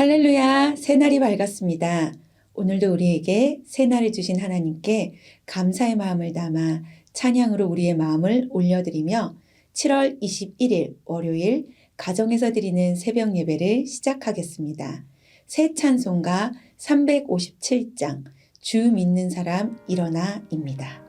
할렐루야, 새날이 밝았습니다. 오늘도 우리에게 새날을 주신 하나님께 감사의 마음을 담아 찬양으로 우리의 마음을 올려드리며 7월 21일 월요일 가정에서 드리는 새벽 예배를 시작하겠습니다. 새 찬송가 357장 주 믿는 사람 일어나입니다.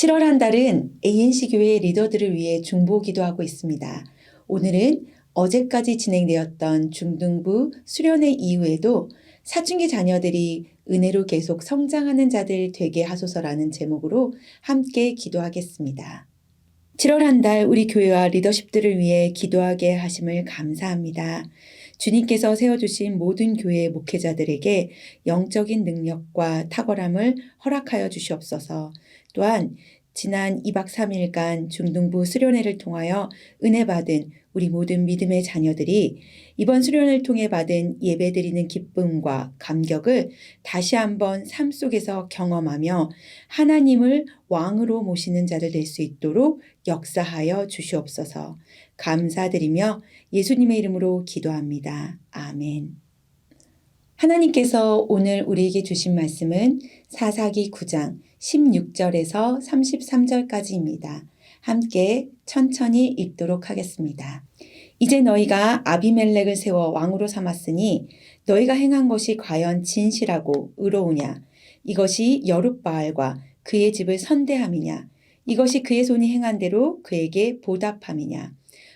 (7월) 한 달은 ANC 교회 리더들을 위해 중보 기도하고 있습니다. 오늘은 어제까지 진행되었던 중등부 수련회 이후에도 사춘기 자녀들이 은혜로 계속 성장하는 자들 되게 하소서라는 제목으로 함께 기도하겠습니다. 7월 한 달 우리 교회와 리더십들을 위해 기도하게 하심을 감사합니다. 주님께서 세워주신 모든 교회 목회자들에게 영적인 능력과 탁월함을 허락하여 주시옵소서. 또한 지난 2박 3일간 중등부 수련회를 통하여 은혜 받은 우리 모든 믿음의 자녀들이 이번 수련회를 통해 받은 예배드리는 기쁨과 감격을 다시 한번 삶 속에서 경험하며 하나님을 왕으로 모시는 자들 될 수 있도록 역사하여 주시옵소서. 감사드리며 예수님의 이름으로 기도합니다. 아멘. 하나님께서 오늘 우리에게 주신 말씀은 사사기 9장 16절에서 33절까지입니다. 함께 천천히 읽도록 하겠습니다. 이제 너희가 아비멜렉을 세워 왕으로 삼았으니 너희가 행한 것이 과연 진실하고 의로우냐? 이것이 여룻바알과 그의 집을 선대함이냐? 이것이 그의 손이 행한 대로 그에게 보답함이냐?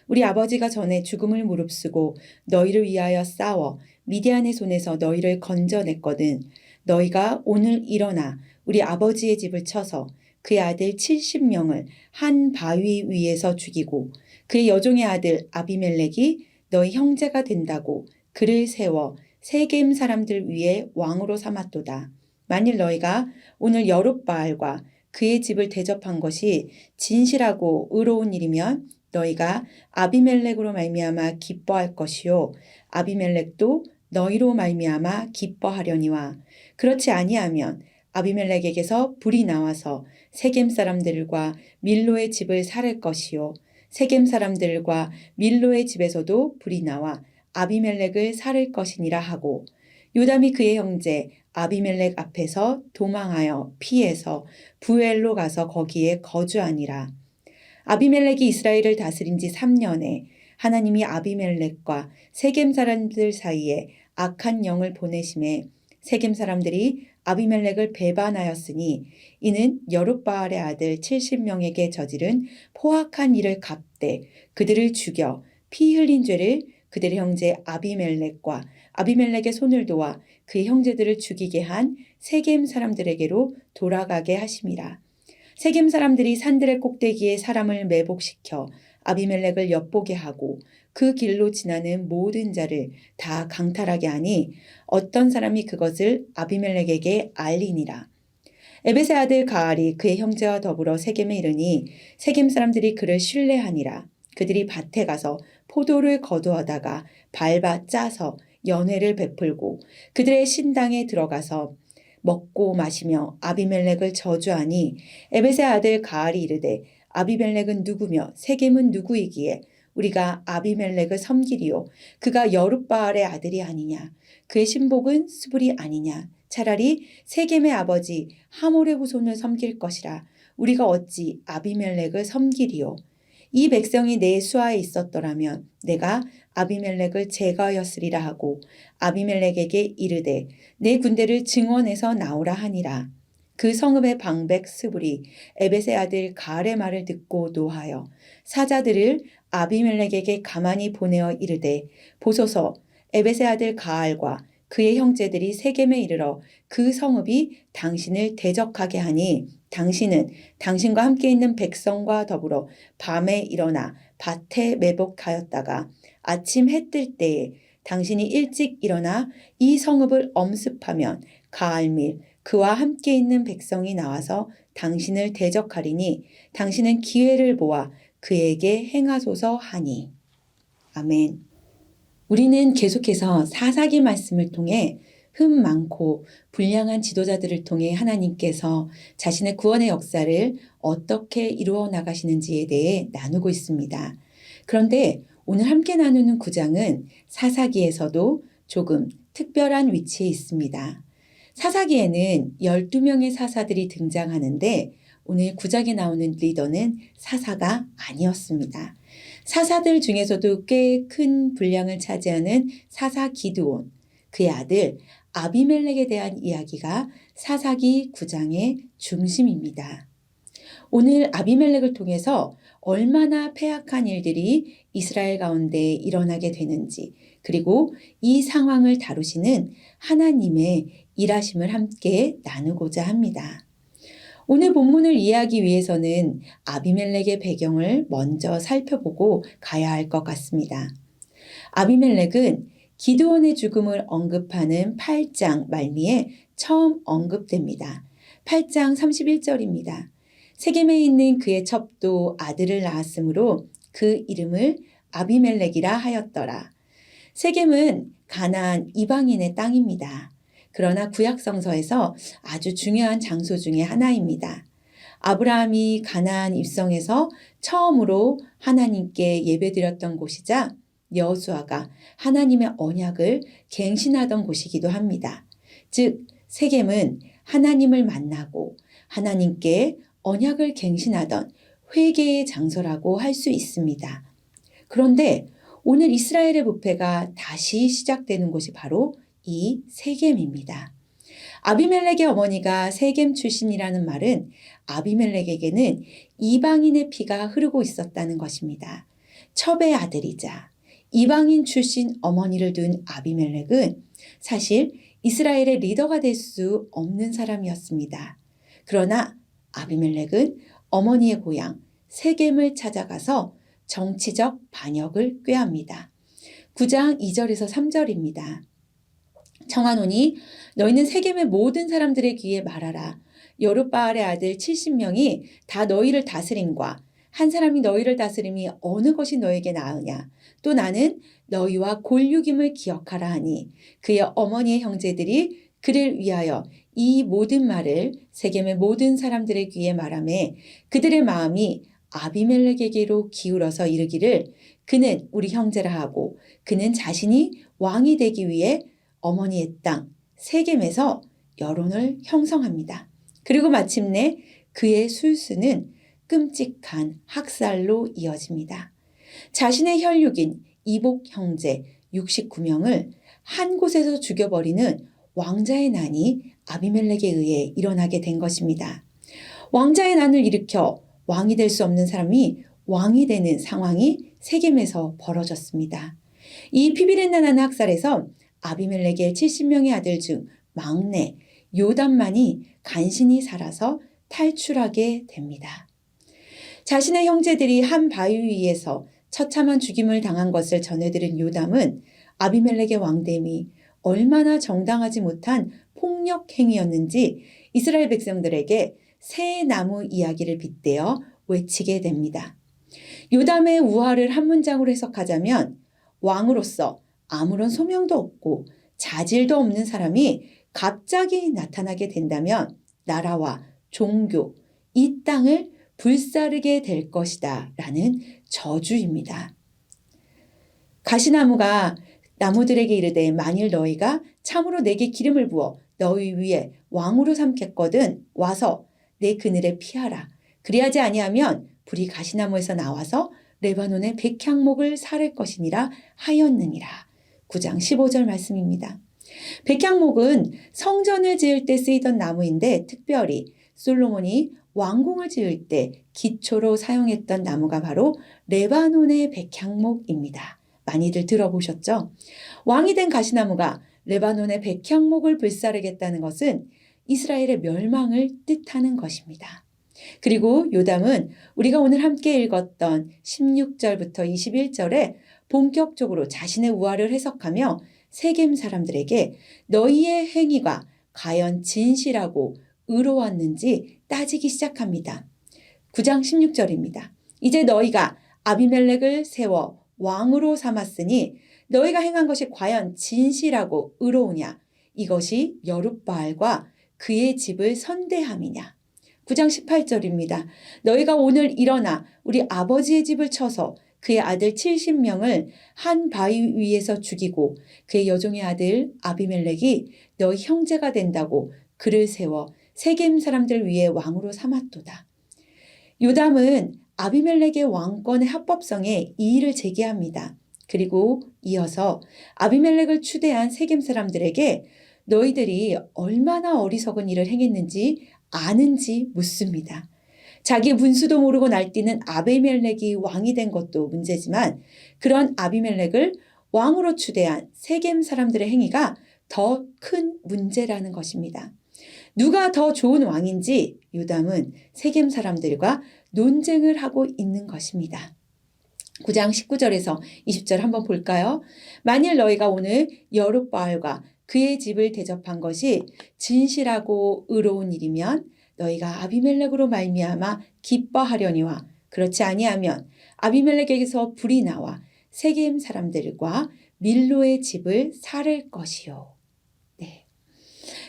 우리 아버지가 전에 죽음을 무릅쓰고 너희를 위하여 싸워 미디안의 손에서 너희를 건져냈거든. 너희가 오늘 일어나 우리 아버지의 집을 쳐서 그의 아들 70명을 한 바위 위에서 죽이고 그의 여종의 아들 아비멜렉이 너희 형제가 된다고 그를 세워 세겜 사람들 위에 왕으로 삼았도다. 만일 너희가 오늘 여룻바알과 그의 집을 대접한 것이 진실하고 의로운 일이면 너희가 아비멜렉으로 말미암아 기뻐할 것이요 아비멜렉도 너희로 말미암아 기뻐하려니와 그렇지 아니하면 아비멜렉에게서 불이 나와서 세겜 사람들과 밀로의 집을 살할 것이요 세겜 사람들과 밀로의 집에서도 불이 나와 아비멜렉을 살을 것이니라 하고 요담이 그의 형제 아비멜렉 앞에서 도망하여 피해서 부엘로 가서 거기에 거주하니라. 아비멜렉이 이스라엘을 다스린 지 3년에 하나님이 아비멜렉과 세겜 사람들 사이에 악한 영을 보내심에 세겜 사람들이 아비멜렉을 배반하였으니 이는 여룻바알의 아들 70명에게 저지른 포악한 일을 갚되 그들을 죽여 피 흘린 죄를 그들의 형제 아비멜렉과 아비멜렉의 손을 도와 그의 형제들을 죽이게 한 세겜 사람들에게로 돌아가게 하심이라. 세겜 사람들이 산들의 꼭대기에 사람을 매복시켜 아비멜렉을 엿보게 하고 그 길로 지나는 모든 자를 다 강탈하게 하니 어떤 사람이 그것을 아비멜렉에게 알리니라. 에벳의 아들 가알이 그의 형제와 더불어 세겜에 이르니 세겜 사람들이 그를 신뢰하니라. 그들이 밭에 가서 포도를 거두어다가 밟아 짜서 연회를 베풀고 그들의 신당에 들어가서 먹고 마시며 아비멜렉을 저주하니 에벳의 아들 가알이 이르되 아비멜렉은 누구며 세겜은 누구이기에 우리가 아비멜렉을 섬기리요 그가 여룻바알의 아들이 아니냐 그의 신복은 수불이 아니냐 차라리 세겜의 아버지 하몰의 후손을 섬길 것이라 우리가 어찌 아비멜렉을 섬기리요 이 백성이 내 수하에 있었더라면 내가 아비멜렉을 제거하였으리라 하고 아비멜렉에게 이르되 내 군대를 증원해서 나오라 하니라. 그 성읍의 방백 스불이 에벳의 아들 가알의 말을 듣고 노하여 사자들을 아비멜렉에게 가만히 보내어 이르되 보소서 에벳의 아들 가알과 그의 형제들이 세겜에 이르러 그 성읍이 당신을 대적하게 하니 당신은 당신과 함께 있는 백성과 더불어 밤에 일어나 밭에 매복하였다가 아침 해 뜰 때에 당신이 일찍 일어나 이 성읍을 엄습하면 가알 및 그와 함께 있는 백성이 나와서 당신을 대적하리니 당신은 기회를 보아 그에게 행하소서 하니. 아멘. 우리는 계속해서 사사기 말씀을 통해 흠 많고 불량한 지도자들을 통해 하나님께서 자신의 구원의 역사를 어떻게 이루어 나가시는지에 대해 나누고 있습니다. 그런데 오늘 함께 나누는 9장은 사사기에서도 조금 특별한 위치에 있습니다. 사사기에는 12명의 사사들이 등장하는데 오늘 9장에 나오는 리더는 사사가 아니었습니다. 사사들 중에서도 꽤 큰 분량을 차지하는 사사 기드온, 그의 아들 아비멜렉에 대한 이야기가 사사기 9장의 중심입니다. 오늘 아비멜렉을 통해서 얼마나 패악한 일들이 이스라엘 가운데 일어나게 되는지 그리고 이 상황을 다루시는 하나님의 일하심을 함께 나누고자 합니다. 오늘 본문을 이해하기 위해서는 아비멜렉의 배경을 먼저 살펴보고 가야 할 것 같습니다. 아비멜렉은 기드온의 죽음을 언급하는 8장 말미에 처음 언급됩니다. 8장 31절입니다. 세겜에 있는 그의 첩도 아들을 낳았으므로 그 이름을 아비멜렉이라 하였더라. 세겜은 가나안 이방인의 땅입니다. 그러나 구약 성서에서 아주 중요한 장소 중에 하나입니다. 아브라함이 가나안 입성해서 처음으로 하나님께 예배드렸던 곳이자 여호수아가 하나님의 언약을 갱신하던 곳이기도 합니다. 즉 세겜은 하나님을 만나고 하나님께 언약을 갱신하던 회개의 장소라고 할 수 있습니다. 그런데 오늘 이스라엘의 부패가 다시 시작되는 곳이 바로 이 세겜입니다. 아비멜렉의 어머니가 세겜 출신이라는 말은 아비멜렉에게는 이방인의 피가 흐르고 있었다는 것입니다. 첩의 아들이자 이방인 출신 어머니를 둔 아비멜렉은 사실 이스라엘의 리더가 될 수 없는 사람이었습니다. 그러나 아비멜렉은 어머니의 고향 세겜을 찾아가서 정치적 반역을 꾀합니다. 9장 2절에서 3절입니다. 청하노니 너희는 세겜의 모든 사람들의 귀에 말하라. 여룻바알의 아들 70명이 다 너희를 다스림과 한 사람이 너희를 다스림이 어느 것이 너에게 나으냐. 또 나는 너희와 골육임을 기억하라 하니 그의 어머니의 형제들이 그를 위하여 이 모든 말을 세겜의 모든 사람들의 귀에 말하매 그들의 마음이 아비멜렉에게로 기울어서 이르기를 그는 우리 형제라 하고 그는 자신이 왕이 되기 위해 어머니의 땅 세겜에서 여론을 형성합니다. 그리고 마침내 그의 술수는 끔찍한 학살로 이어집니다. 자신의 혈육인 이복 형제 69명을 한 곳에서 죽여버리는 왕자의 난이 아비멜렉에 의해 일어나게 된 것입니다. 왕자의 난을 일으켜 왕이 될 수 없는 사람이 왕이 되는 상황이 세겜에서 벌어졌습니다. 이 피비린내나는 학살에서 아비멜렉의 70명의 아들 중 막내 요담만이 간신히 살아서 탈출하게 됩니다. 자신의 형제들이 한 바위 위에서 처참한 죽임을 당한 것을 전해들은 요담은 아비멜렉의 왕됨이 얼마나 정당하지 못한 폭력 행위였는지 이스라엘 백성들에게 새 나무 이야기를 빗대어 외치게 됩니다. 요담의 우화를 한 문장으로 해석하자면 왕으로서 아무런 소명도 없고 자질도 없는 사람이 갑자기 나타나게 된다면 나라와 종교, 이 땅을 불사르게 될 것이다 라는 저주입니다. 가시나무가 나무들에게 이르되 만일 너희가 참으로 내게 기름을 부어 너희 위에 왕으로 삼겠거든 와서 내 그늘에 피하라. 그리하지 아니하면 불이 가시나무에서 나와서 레바논의 백향목을 사를 것이니라 하였느니라. 9장 15절 말씀입니다. 백향목은 성전을 지을 때 쓰이던 나무인데 특별히 솔로몬이 왕궁을 지을 때 기초로 사용했던 나무가 바로 레바논의 백향목입니다. 많이들 들어보셨죠? 왕이 된 가시나무가 레바논의 백향목을 불사르겠다는 것은 이스라엘의 멸망을 뜻하는 것입니다. 그리고 요담은 우리가 오늘 함께 읽었던 16절부터 21절에 본격적으로 자신의 우화를 해석하며 세겜 사람들에게 너희의 행위가 과연 진실하고 의로웠는지 따지기 시작합니다. 9장 16절입니다. 이제 너희가 아비멜렉을 세워 왕으로 삼았으니 너희가 행한 것이 과연 진실하고 의로우냐? 이것이 여룻바알과 그의 집을 선대함이냐? 9장 18절입니다. 너희가 오늘 일어나 우리 아버지의 집을 쳐서 그의 아들 70명을 한 바위 위에서 죽이고 그의 여종의 아들 아비멜렉이 너희 형제가 된다고 그를 세워 세겜 사람들 위에 왕으로 삼았도다. 요담은 아비멜렉의 왕권의 합법성에 이의를 제기합니다. 그리고 이어서 아비멜렉을 추대한 세겜 사람들에게 너희들이 얼마나 어리석은 일을 행했는지 아는지 묻습니다. 자기 문수도 모르고 날뛰는 아비멜렉이 왕이 된 것도 문제지만 그런 아비멜렉을 왕으로 추대한 세겜 사람들의 행위가 더 큰 문제라는 것입니다. 누가 더 좋은 왕인지 요담은 세겜 사람들과 논쟁을 하고 있는 것입니다. 9장 19절에서 20절 한번 볼까요? 만일 너희가 오늘 여룻바알과 그의 집을 대접한 것이 진실하고 의로운 일이면 너희가 아비멜렉으로 말미암아 기뻐하려니와 그렇지 아니하면 아비멜렉에게서 불이 나와 세겜 사람들과 밀로의 집을 살을 것이요. 네.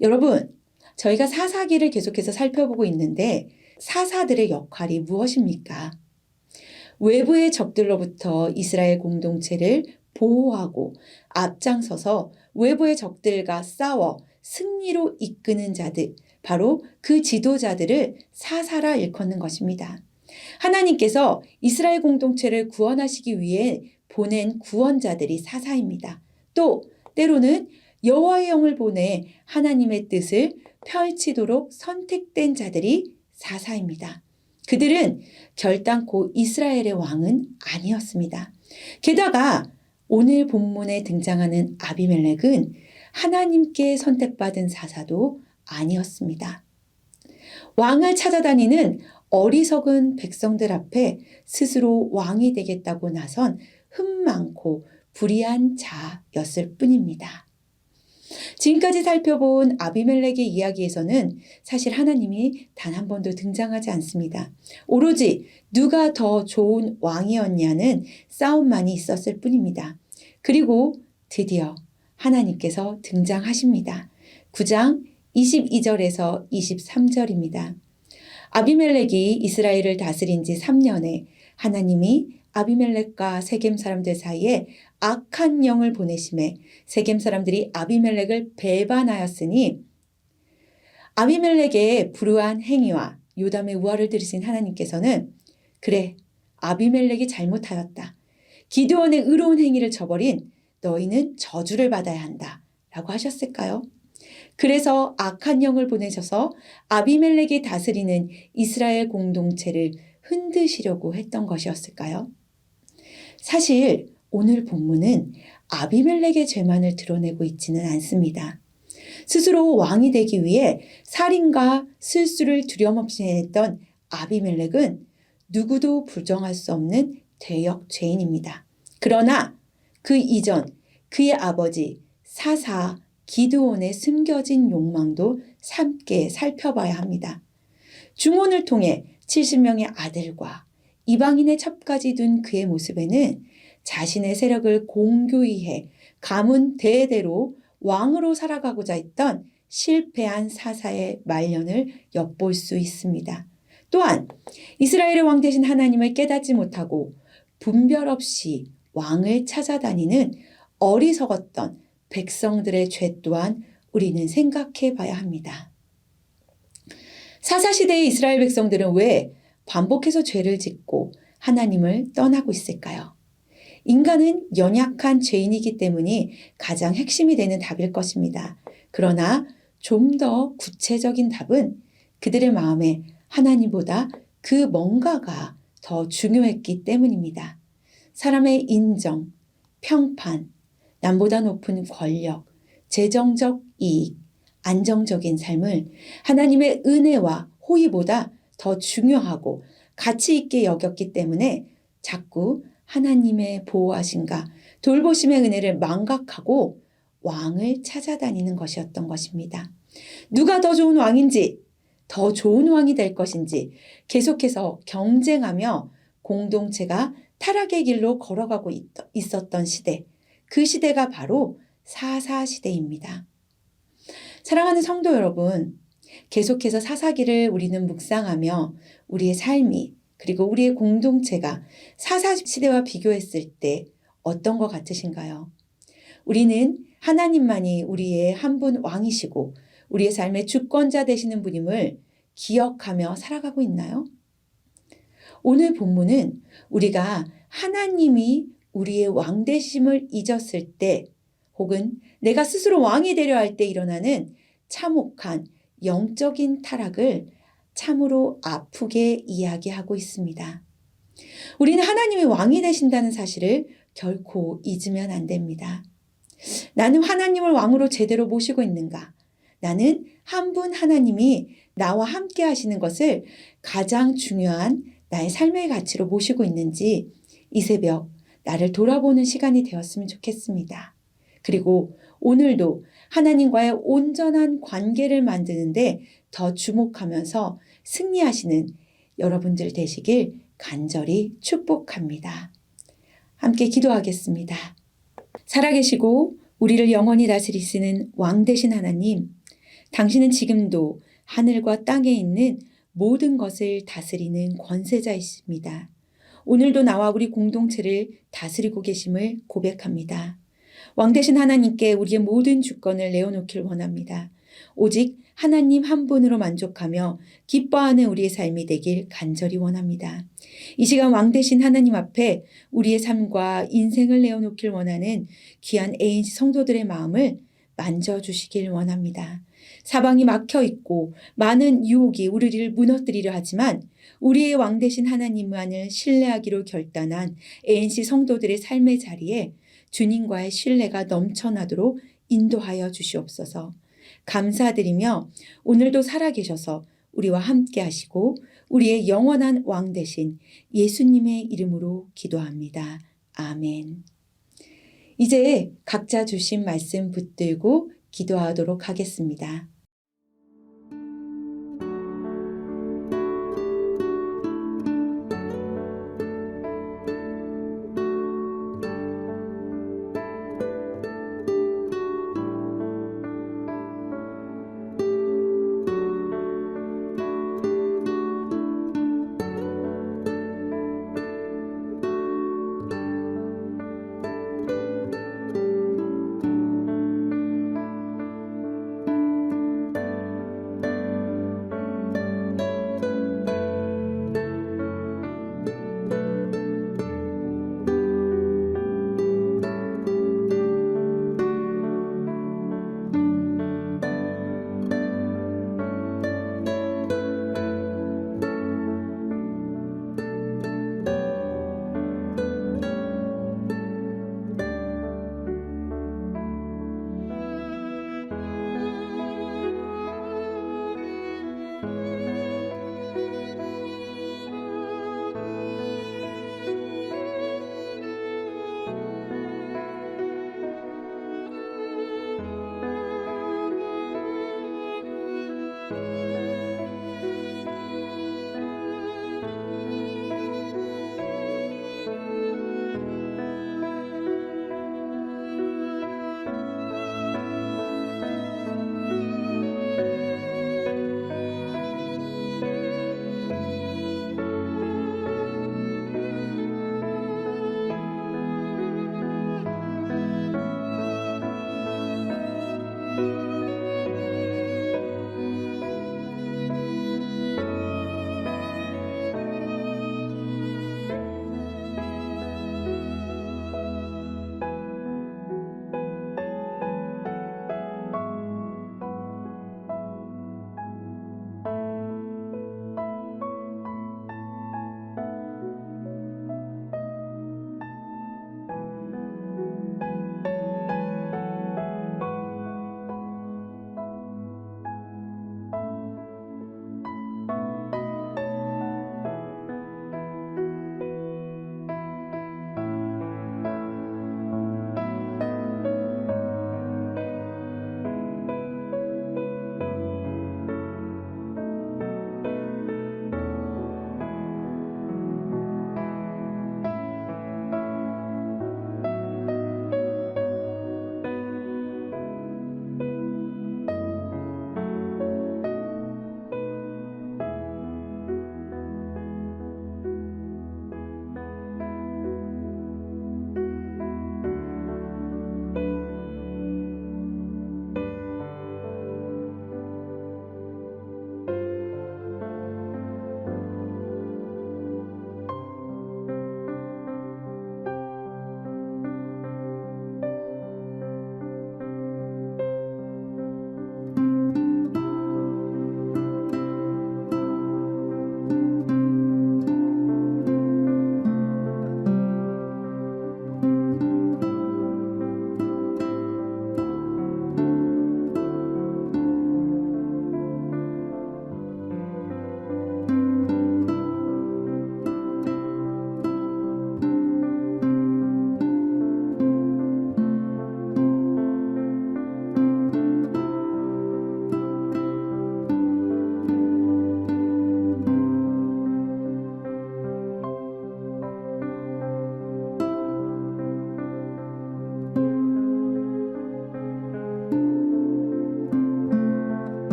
여러분, 저희가 사사기를 계속해서 살펴보고 있는데 사사들의 역할이 무엇입니까? 외부의 적들로부터 이스라엘 공동체를 보호하고 앞장서서 외부의 적들과 싸워 승리로 이끄는 자들, 바로 그 지도자들을 사사라 일컫는 것입니다. 하나님께서 이스라엘 공동체를 구원하시기 위해 보낸 구원자들이 사사입니다. 또 때로는 여호와의 영을 보내 하나님의 뜻을 펼치도록 선택된 자들이 사사입니다. 그들은 결단코 이스라엘의 왕은 아니었습니다. 게다가 오늘 본문에 등장하는 아비멜렉은 하나님께 선택받은 사사도 아니었습니다. 왕을 찾아다니는 어리석은 백성들 앞에 스스로 왕이 되겠다고 나선 흠 많고 불의한 자였을 뿐입니다. 지금까지 살펴본 아비멜렉의 이야기에서는 사실 하나님이 단 한 번도 등장하지 않습니다. 오로지 누가 더 좋은 왕이었냐는 싸움만이 있었을 뿐입니다. 그리고 드디어 하나님께서 등장하십니다. 9장 22절에서 23절입니다. 아비멜렉이 이스라엘을 다스린 지 3년에 하나님이 아비멜렉과 세겜 사람들 사이에 악한 영을 보내심에 세겜 사람들이 아비멜렉을 배반하였으니 아비멜렉의 불우한 행위와 요담의 우화를 들으신 하나님께서는 그래, 아비멜렉이 잘못하였다. 기드온의 의로운 행위를 저버린 너희는 저주를 받아야 한다 라고 하셨을까요? 그래서 악한 영을 보내셔서 아비멜렉이 다스리는 이스라엘 공동체를 흔드시려고 했던 것이었을까요? 사실 오늘 본문은 아비멜렉의 죄만을 드러내고 있지는 않습니다. 스스로 왕이 되기 위해 살인과 술수를 두려움없이 했던 아비멜렉은 누구도 부정할 수 없는 대역 죄인입니다. 그러나 그 이전 그의 아버지 사사 기드온의 숨겨진 욕망도 함께 살펴봐야 합니다. 중혼을 통해 70명의 아들과 이방인의 첩까지 둔 그의 모습에는 자신의 세력을 공교히 해 가문 대대로 왕으로 살아가고자 했던 실패한 사사의 말년을 엿볼 수 있습니다. 또한 이스라엘의 왕 되신 하나님을 깨닫지 못하고 분별 없이 왕을 찾아다니는 어리석었던 백성들의 죄 또한 우리는 생각해 봐야 합니다. 사사시대의 이스라엘 백성들은 왜 반복해서 죄를 짓고 하나님을 떠나고 있을까요? 인간은 연약한 죄인이기 때문이 가장 핵심이 되는 답일 것입니다. 그러나 좀 더 구체적인 답은 그들의 마음에 하나님보다 그 뭔가가 더 중요했기 때문입니다. 사람의 인정, 평판, 남보다 높은 권력, 재정적 이익, 안정적인 삶을 하나님의 은혜와 호의보다 더 중요하고 가치 있게 여겼기 때문에 자꾸 하나님의 보호하심과 돌보심의 은혜를 망각하고 왕을 찾아다니는 것이었던 것입니다. 누가 더 좋은 왕인지, 더 좋은 왕이 될 것인지 계속해서 경쟁하며 공동체가 타락의 길로 걸어가고 있었던 시대, 그 시대가 바로 사사시대입니다. 사랑하는 성도 여러분, 계속해서 사사기를 우리는 묵상하며 우리의 삶이 그리고 우리의 공동체가 사사시대와 비교했을 때 어떤 것 같으신가요? 우리는 하나님만이 우리의 한 분 왕이시고 우리의 삶의 주권자 되시는 분임을 기억하며 살아가고 있나요? 오늘 본문은 우리가 하나님이 우리의 왕 되심을 잊었을 때 혹은 내가 스스로 왕이 되려 할 때 일어나는 참혹한 영적인 타락을 참으로 아프게 이야기하고 있습니다. 우리는 하나님이 왕이 되신다는 사실을 결코 잊으면 안 됩니다. 나는 하나님을 왕으로 제대로 모시고 있는가? 나는 한 분 하나님이 나와 함께 하시는 것을 가장 중요한 나의 삶의 가치로 모시고 있는지 이 새벽 나를 돌아보는 시간이 되었으면 좋겠습니다. 그리고 오늘도 하나님과의 온전한 관계를 만드는데 더 주목하면서 승리하시는 여러분들 되시길 간절히 축복합니다. 함께 기도하겠습니다. 살아계시고 우리를 영원히 다스리시는 왕 되신 하나님, 당신은 지금도 하늘과 땅에 있는 모든 것을 다스리는 권세자이십니다. 오늘도 나와 우리 공동체를 다스리고 계심을 고백합니다. 왕 되신 하나님께 우리의 모든 주권을 내어놓길 원합니다. 오직 하나님 한 분으로 만족하며 기뻐하는 우리의 삶이 되길 간절히 원합니다. 이 시간 왕 되신 하나님 앞에 우리의 삶과 인생을 내어놓길 원하는 귀한 ANC 성도들의 마음을 만져주시길 원합니다. 사방이 막혀 있고 많은 유혹이 우리를 무너뜨리려 하지만 우리의 왕 되신 하나님만을 신뢰하기로 결단한 ANC 성도들의 삶의 자리에 주님과의 신뢰가 넘쳐나도록 인도하여 주시옵소서. 감사드리며 오늘도 살아계셔서 우리와 함께 하시고 우리의 영원한 왕 되신 예수님의 이름으로 기도합니다. 아멘. 이제 각자 주신 말씀 붙들고 기도하도록 하겠습니다.